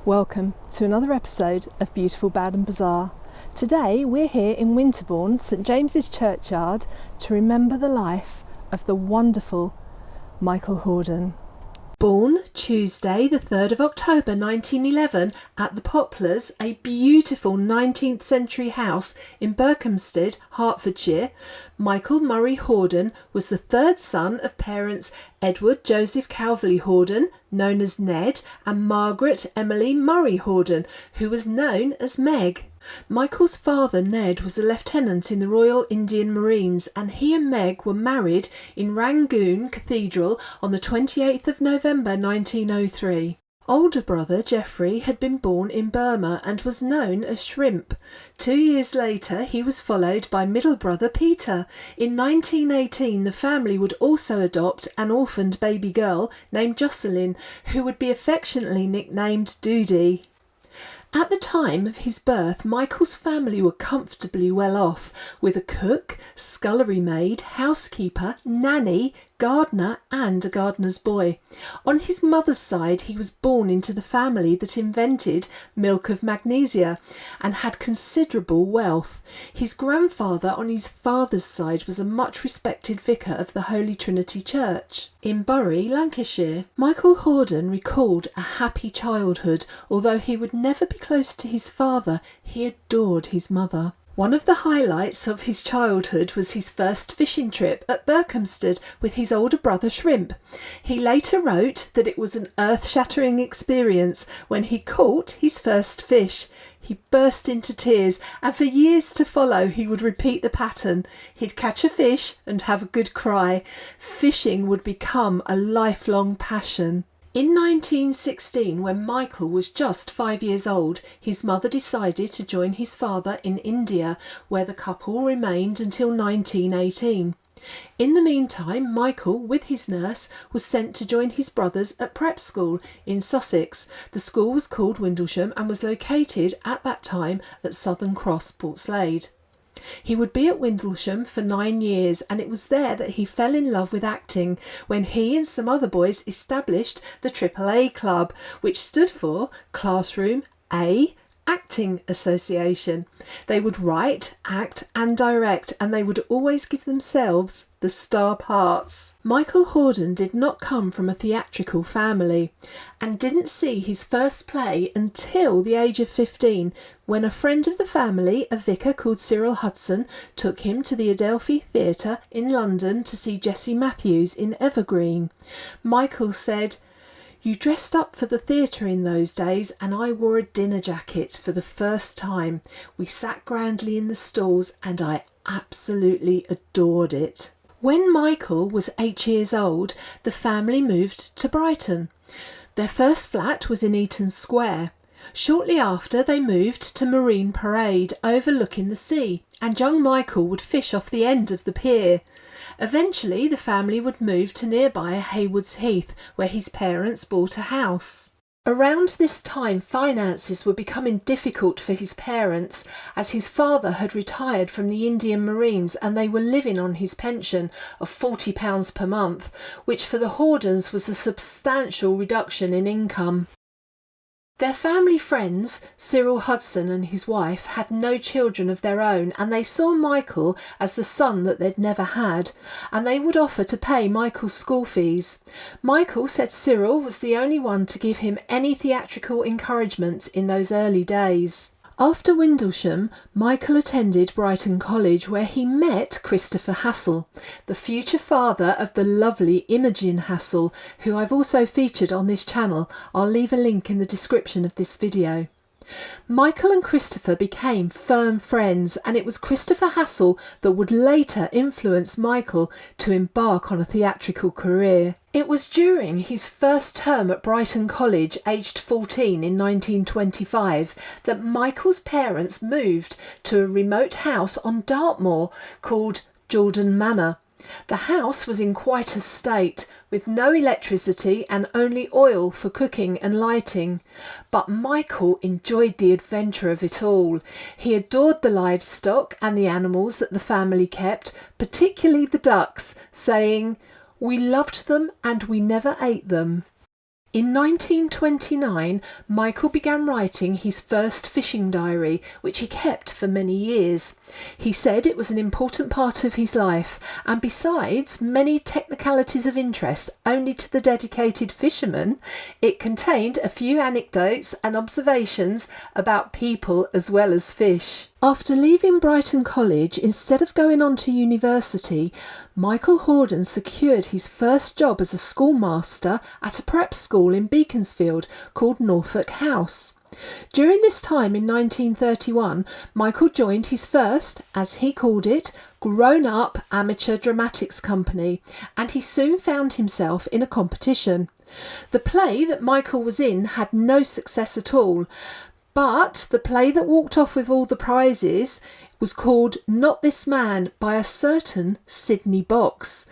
Welcome to another episode of Beautiful, Bad and Bizarre. Today we're here in Winterbourne, St James's Churchyard, to remember the life of the wonderful Michael Hordern. Born Tuesday the 3rd of October 1911 at the Poplars, a beautiful 19th century house in Berkhamsted, Hertfordshire, Michael Murray Hordern was the third son of parents Edward Joseph Calverley Hordern, known as Ned, and Margaret Emily Murray Hordern, who was known as Meg. Michael's father, Ned, was a lieutenant in the Royal Indian Marines, and he and Meg were married in Rangoon Cathedral on the 28th of November 1903. Older brother Geoffrey had been born in Burma and was known as Shrimp. 2 years later he was followed by middle brother Peter. In 1918 the family would also adopt an orphaned baby girl named Jocelyn, who would be affectionately nicknamed Doody. At the time of his birth, Michael's family were comfortably well off, with a cook, scullery maid, housekeeper, nanny, gardener and a gardener's boy. On his mother's side, he was born into the family that invented milk of magnesia and had considerable wealth. His grandfather on his father's side was a much respected vicar of the Holy Trinity Church in Bury, Lancashire. Michael Hordern recalled a happy childhood. Although he would never be close to his father, he adored his mother. One of the highlights of his childhood was his first fishing trip at Berkhamsted with his older brother Shrimp. He later wrote that it was an earth-shattering experience when he caught his first fish. He burst into tears, and for years to follow he would repeat the pattern. He'd catch a fish and have a good cry. Fishing would become a lifelong passion. In 1916, when Michael was just 5 years old, his mother decided to join his father in India, where the couple remained until 1918. In the meantime, Michael, with his nurse, was sent to join his brothers at prep school in Sussex. The school was called Windlesham and was located at that time at Southern Cross, Portslade. He would be at Windlesham for 9 years, and it was there that he fell in love with acting when he and some other boys established the AAA Club, which stood for Classroom A Acting Association. They would write, act and direct, and they would always give themselves the star parts. Michael Hordern did not come from a theatrical family and didn't see his first play until the age of 15, when a friend of the family, a vicar called Cyril Hudson, took him to the Adelphi Theatre in London to see Jessie Matthews in Evergreen. Michael said, "You dressed up for the theatre in those days, and I wore a dinner jacket for the first time. We sat grandly in the stalls and I absolutely adored it." When Michael was 8 years old, the family moved to Brighton. Their first flat was in Eaton Square. Shortly after, they moved to Marine Parade, overlooking the sea, and young Michael would fish off the end of the pier. Eventually, the family would move to nearby Haywards Heath, where his parents bought a house. Around this time, finances were becoming difficult for his parents, as his father had retired from the Indian Marines and they were living on his pension of £40 per month, which for the Horderns was a substantial reduction in income. Their family friends, Cyril Hudson and his wife, had no children of their own, and they saw Michael as the son that they'd never had, and they would offer to pay Michael's school fees. Michael said Cyril was the only one to give him any theatrical encouragement in those early days. After Windlesham, Michael attended Brighton College, where he met Christopher Hassel, the future father of the lovely Imogen Hassel, who I've also featured on this channel. I'll leave a link in the description of this video. Michael and Christopher became firm friends, and it was Christopher Hassel that would later influence Michael to embark on a theatrical career. It was during his first term at Brighton College, aged 14 in 1925, that Michael's parents moved to a remote house on Dartmoor called Jordan Manor. The house was in quite a state, with no electricity and only oil for cooking and lighting. But Michael enjoyed the adventure of it all. He adored the livestock and the animals that the family kept, particularly the ducks, saying, "We loved them and we never ate them." In 1929, Michael began writing his first fishing diary, which he kept for many years. He said it was an important part of his life, and besides many technicalities of interest only to the dedicated fisherman, it contained a few anecdotes and observations about people as well as fish. After leaving Brighton College, instead of going on to university, Michael Hordern secured his first job as a schoolmaster at a prep school in Beaconsfield called Norfolk House. During this time in 1931, Michael joined his first, as he called it, grown-up amateur dramatics company, and he soon found himself in a competition. The play that Michael was in had no success at all, but the play that walked off with all the prizes was called Not This Man by a certain Sidney Box.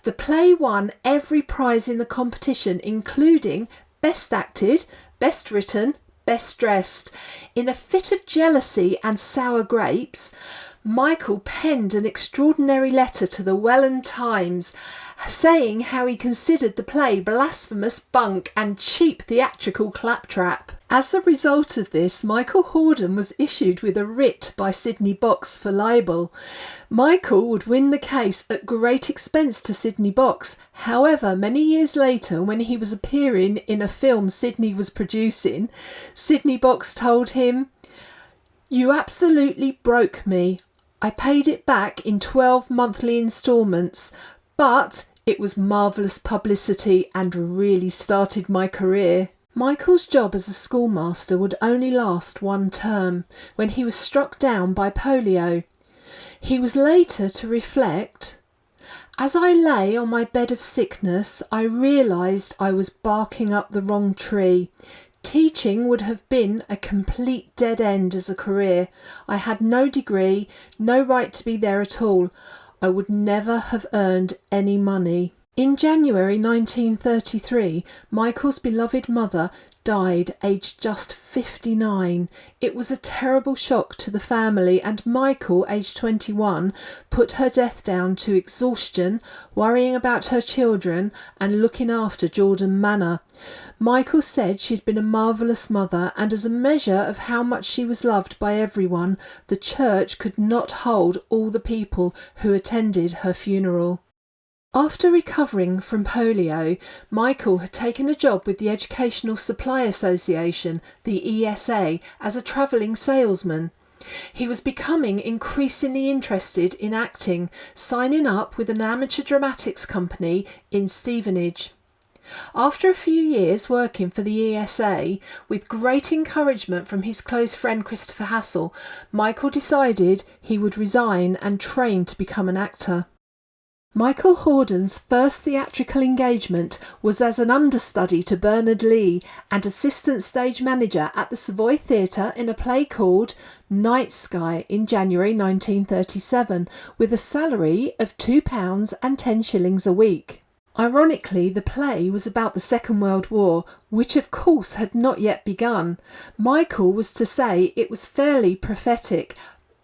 The play won every prize in the competition, including Best Acted, Best Written, Best Dressed. In a fit of jealousy and sour grapes, Michael penned an extraordinary letter to the Welland Times, saying how he considered the play blasphemous bunk and cheap theatrical claptrap. As a result of this, Michael Hordern was issued with a writ by Sidney Box for libel. Michael would win the case at great expense to Sidney Box. However, many years later, when he was appearing in a film Sidney was producing, Sidney Box told him, "You absolutely broke me. I paid it back in 12 monthly instalments, but it was marvellous publicity and really started my career." Michael's job as a schoolmaster would only last one term, when he was struck down by polio. He was later to reflect, "As I lay on my bed of sickness, I realised I was barking up the wrong tree. Teaching would have been a complete dead end as a career. I had no degree, no right to be there at all. I would never have earned any money." In January 1933, Michael's beloved mother died aged just 59. It was a terrible shock to the family, and Michael, aged 21, put her death down to exhaustion, worrying about her children and looking after Jordan Manor. Michael said she'd been a marvellous mother, and as a measure of how much she was loved by everyone, the church could not hold all the people who attended her funeral. After recovering from polio, Michael had taken a job with the Educational Supply Association, the ESA, as a travelling salesman. He was becoming increasingly interested in acting, signing up with an amateur dramatics company in Stevenage. After a few years working for the ESA, with great encouragement from his close friend Christopher Hassel, Michael decided he would resign and train to become an actor. Michael Hordern's first theatrical engagement was as an understudy to Bernard Lee and assistant stage manager at the Savoy Theatre in a play called Night Sky in January 1937, with a salary of £2 and 10 shillings a week. Ironically, the play was about the Second World War, which of course had not yet begun. Michael was to say it was fairly prophetic,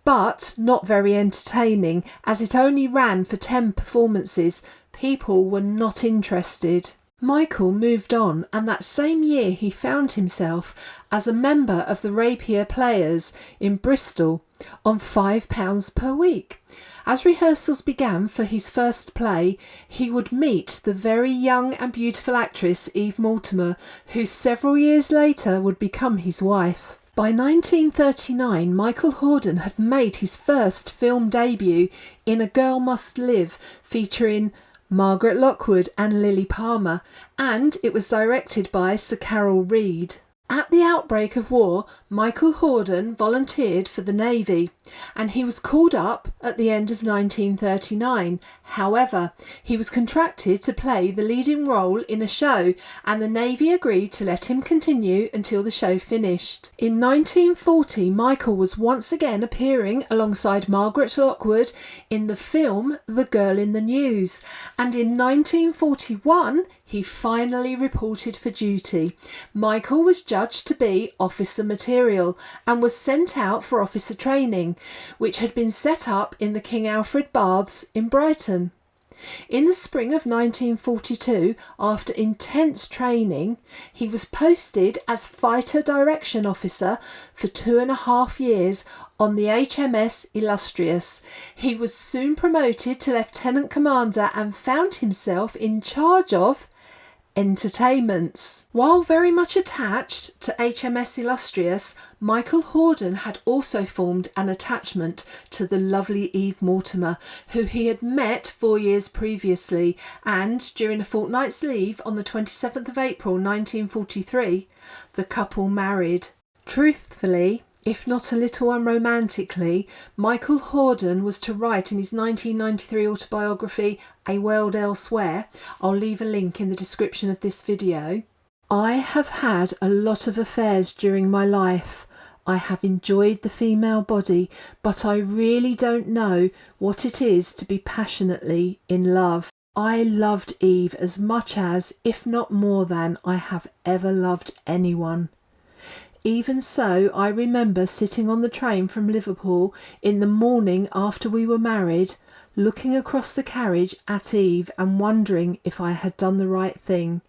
but not very entertaining, as it only ran for 10 performances. People were not interested. Michael moved on, and that same year he found himself as a member of the Rapier Players in Bristol on £5 per week. As rehearsals began for his first play, he would meet the very young and beautiful actress Eve Mortimer, who several years later would become his wife. By 1939, Michael Hordern had made his first film debut in A Girl Must Live, featuring Margaret Lockwood and Lily Palmer, and it was directed by Sir Carol Reed. At the outbreak of war, Michael Hordern volunteered for the Navy, and he was called up at the end of 1939. However, he was contracted to play the leading role in a show, and the Navy agreed to let him continue until the show finished. In 1940, Michael was once again appearing alongside Margaret Lockwood in the film The Girl in the News, and in 1941 he finally reported for duty. Michael was judged to be officer material and was sent out for officer training, which had been set up in the King Alfred Baths in Brighton. In the spring of 1942, after intense training, he was posted as Fighter Direction Officer for 2.5 years on the HMS Illustrious. He was soon promoted to Lieutenant Commander and found himself in charge of entertainments. While very much attached to HMS Illustrious, Michael Hordern had also formed an attachment to the lovely Eve Mortimer, who he had met 4 years previously, and during a fortnight's leave on the 27th of April 1943, the couple married. Truthfully, if not a little unromantically, Michael Hordern was to write in his 1993 autobiography, A World Elsewhere. I'll leave a link in the description of this video. I have had a lot of affairs during my life. I have enjoyed the female body, but I really don't know what it is to be passionately in love. I loved Eve as much as, if not more than, I have ever loved anyone. Even so, I remember sitting on the train from Liverpool in the morning after we were married, looking across the carriage at Eve and wondering if I had done the right thing.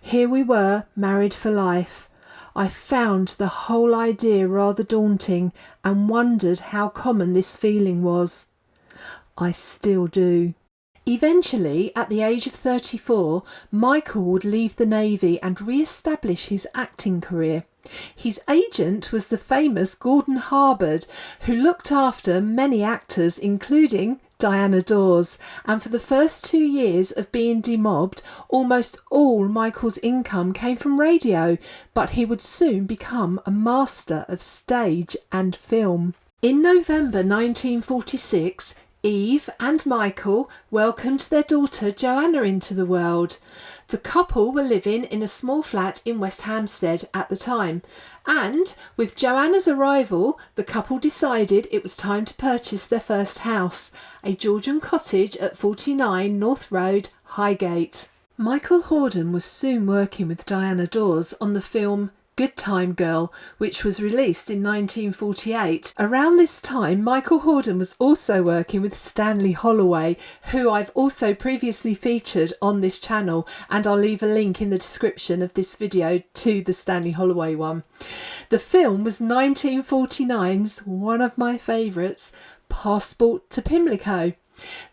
Here we were, married for life. I found the whole idea rather daunting and wondered how common this feeling was. I still do. Eventually, at the age of 34, Michael would leave the Navy and re-establish his acting career. His agent was the famous Gordon Harbord, who looked after many actors, including Diana Dawes, and for the first 2 years of being demobbed, almost all Michael's income came from radio, but he would soon become a master of stage and film. In November 1946, Eve and Michael welcomed their daughter Joanna into the world. The couple were living in a small flat in West Hampstead at the time, and with Joanna's arrival, the couple decided it was time to purchase their first house, a Georgian cottage at 49 North Road, Highgate. Michael Hordern was soon working with Diana Dawes on the film Good Time Girl, which was released in 1948. Around this time, Michael Hordern was also working with Stanley Holloway, who I've also previously featured on this channel, and I'll leave a link in the description of this video to the Stanley Holloway one. The film was 1949's one of my favourites, Passport to Pimlico.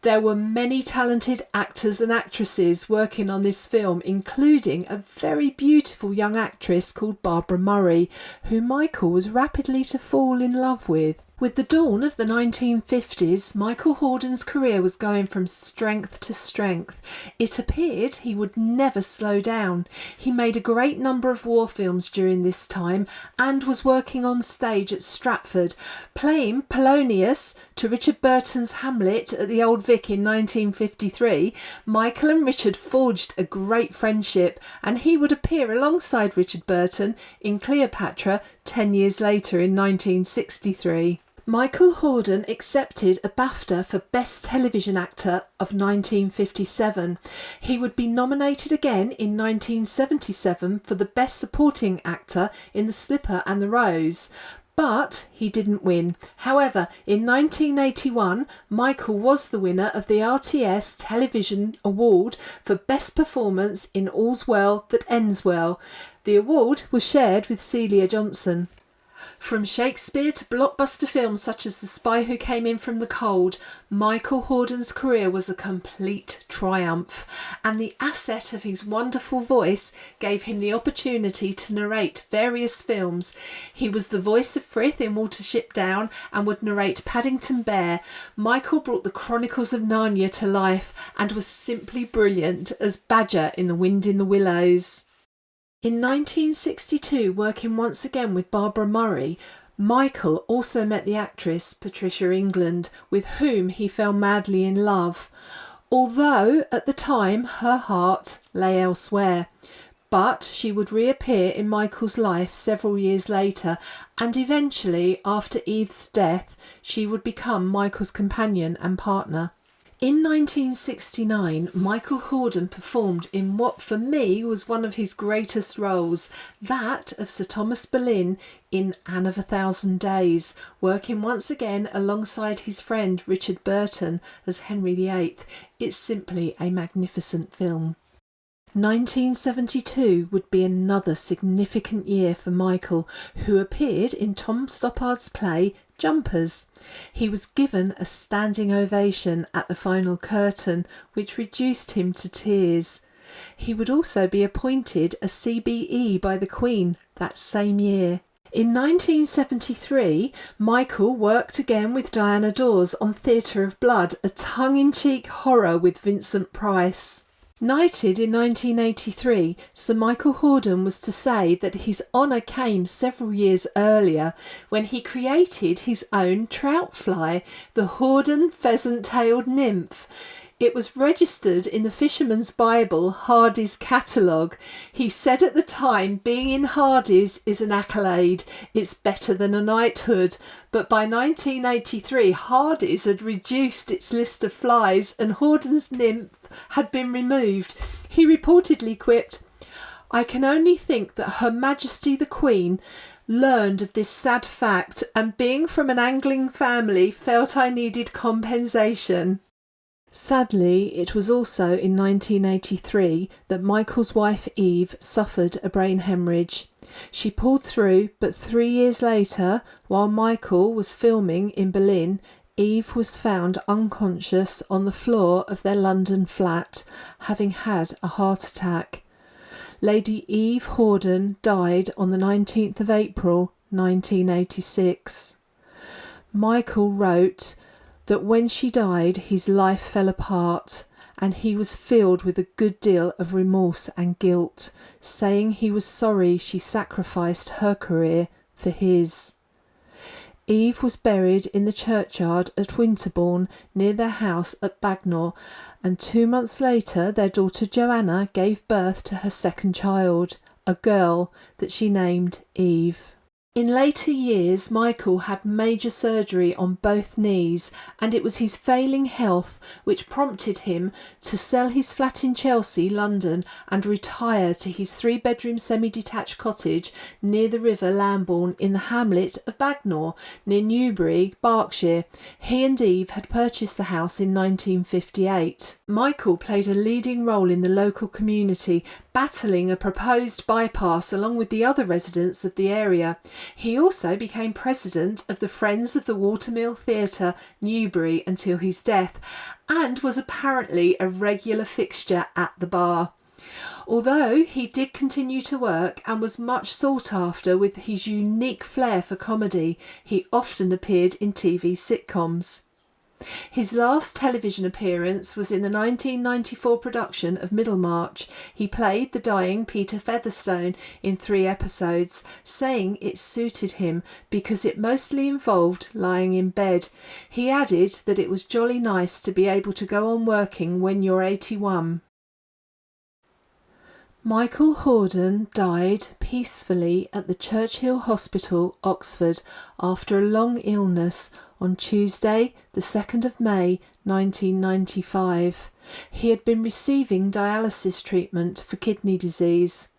There were many talented actors and actresses working on this film, including a very beautiful young actress called Barbara Murray, who Michael was rapidly to fall in love with. With the dawn of the 1950s, Michael Hordern's career was going from strength to strength. It appeared he would never slow down. He made a great number of war films during this time and was working on stage at Stratford, playing Polonius to Richard Burton's Hamlet at the Old Vic in 1953. Michael and Richard forged a great friendship, and he would appear alongside Richard Burton in Cleopatra 10 years later in 1963. Michael Hordern accepted a BAFTA for Best Television Actor of 1957. He would be nominated again in 1977 for the Best Supporting Actor in The Slipper and the Rose, but he didn't win. However, in 1981, Michael was the winner of the RTS Television Award for Best Performance in All's Well That Ends Well. The award was shared with Celia Johnson. From Shakespeare to blockbuster films such as The Spy Who Came In From the Cold, Michael Hordern's career was a complete triumph, and the asset of his wonderful voice gave him the opportunity to narrate various films. He was the voice of Frith in Watership Down and would narrate Paddington Bear. Michael brought the Chronicles of Narnia to life and was simply brilliant as Badger in The Wind in the Willows. In 1962, working once again with Barbara Murray, Michael also met the actress Patricia England, with whom he fell madly in love, although at the time her heart lay elsewhere. But she would reappear in Michael's life several years later, and eventually, after Eve's death, she would become Michael's companion and partner. In 1969, Michael Hordern performed in what for me was one of his greatest roles, that of Sir Thomas Boleyn in Anne of a Thousand Days, working once again alongside his friend Richard Burton as Henry VIII. It's simply a magnificent film. 1972 would be another significant year for Michael, who appeared in Tom Stoppard's play Jumpers. He was given a standing ovation at the final curtain, which reduced him to tears. He would also be appointed a CBE by the Queen that same year. In 1973, Michael worked again with Diana Dors on Theatre of Blood, a tongue-in-cheek horror with Vincent Price. Knighted in 1983, Sir Michael Hordern was to say that his honour came several years earlier when he created his own trout fly, the Hordern pheasant-tailed nymph. It was registered in the Fisherman's Bible, Hardy's catalogue. He said at the time, being in Hardy's is an accolade. It's better than a knighthood. But by 1983, Hardy's had reduced its list of flies and Hordern's nymph had been removed. He reportedly quipped, "I can only think that Her Majesty the Queen learned of this sad fact and being from an angling family felt I needed compensation." Sadly, it was also in 1983 that Michael's wife Eve suffered a brain hemorrhage. She pulled through, but 3 years later, while Michael was filming in Berlin, Eve was found unconscious on the floor of their London flat, having had a heart attack. Lady Eve Hordern died on the 19th of April 1986. Michael wrote that when she died his life fell apart and he was filled with a good deal of remorse and guilt, saying he was sorry she sacrificed her career for his. Eve was buried in the churchyard at Winterbourne near their house at Bagnor, and 2 months later their daughter Joanna gave birth to her second child, a girl that she named Eve. In later years, Michael had major surgery on both knees, and it was his failing health which prompted him to sell his flat in Chelsea, London, and retire to his 3-bedroom semi-detached cottage near the River Lambourne in the hamlet of Bagnor, near Newbury, Berkshire. He and Eve had purchased the house in 1958. Michael played a leading role in the local community, battling a proposed bypass along with the other residents of the area. He also became president of the Friends of the Watermill Theatre, Newbury, until his death, and was apparently a regular fixture at the bar. Although he did continue to work and was much sought after with his unique flair for comedy, he often appeared in TV sitcoms. His last television appearance was in the 1994 production of Middlemarch. He played the dying Peter Featherstone in 3 episodes, saying it suited him because it mostly involved lying in bed. He added that it was jolly nice to be able to go on working when you're 81. Michael Hordern died peacefully at the Churchill Hospital, Oxford, after a long illness on Tuesday, the 2nd of May 1995. He had been receiving dialysis treatment for kidney disease.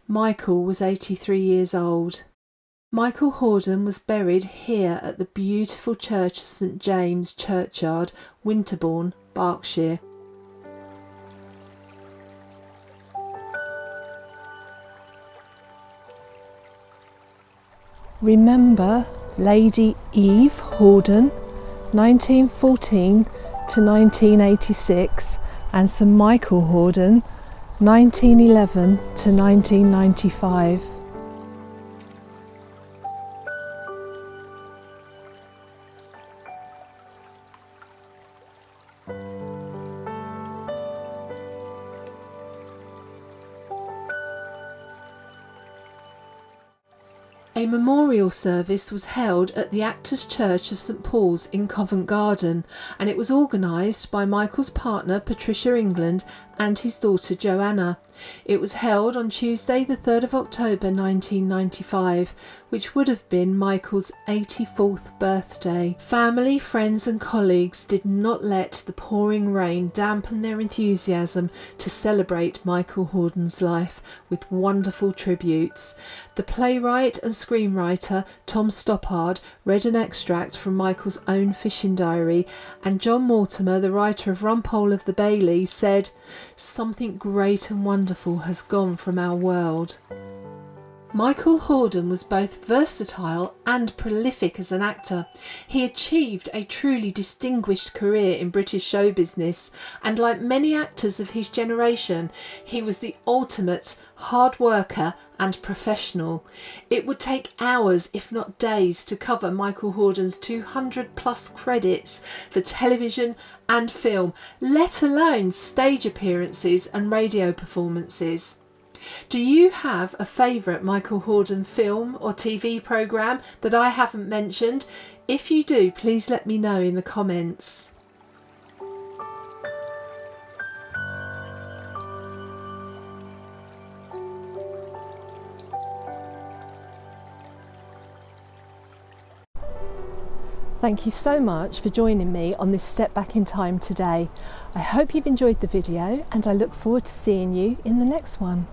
Michael was 83 years old. Michael Hordern was buried here at the beautiful Church of St James Churchyard, Winterbourne, Berkshire. Remember Lady Eve Hordern, 1914 to 1986, and Sir Michael Hordern, 1911 to 1995. A memorial service was held at the Actors' Church of St Paul's in Covent Garden, and it was organised by Michael's partner Patricia England and his daughter Joanna. It was held on Tuesday the 3rd of October 1995, which would have been Michael's 84th birthday. Family, friends and colleagues did not let the pouring rain dampen their enthusiasm to celebrate Michael Hordern's life with wonderful tributes. The playwright and screenwriter Tom Stoppard read an extract from Michael's own fishing diary, and John Mortimer, the writer of Rumpole of the Bailey, said, "Something great and wonderful has gone from our world." Michael Hordern was both versatile and prolific as an actor. He achieved a truly distinguished career in British show business, and like many actors of his generation, he was the ultimate hard worker and professional. It would take hours, if not days, to cover Michael Hordern's 200 plus credits for television and film, let alone stage appearances and radio performances. Do you have a favourite Michael Hordern film or TV programme that I haven't mentioned? If you do, please let me know in the comments. Thank you so much for joining me on this step back in time today. I hope you've enjoyed the video, and I look forward to seeing you in the next one.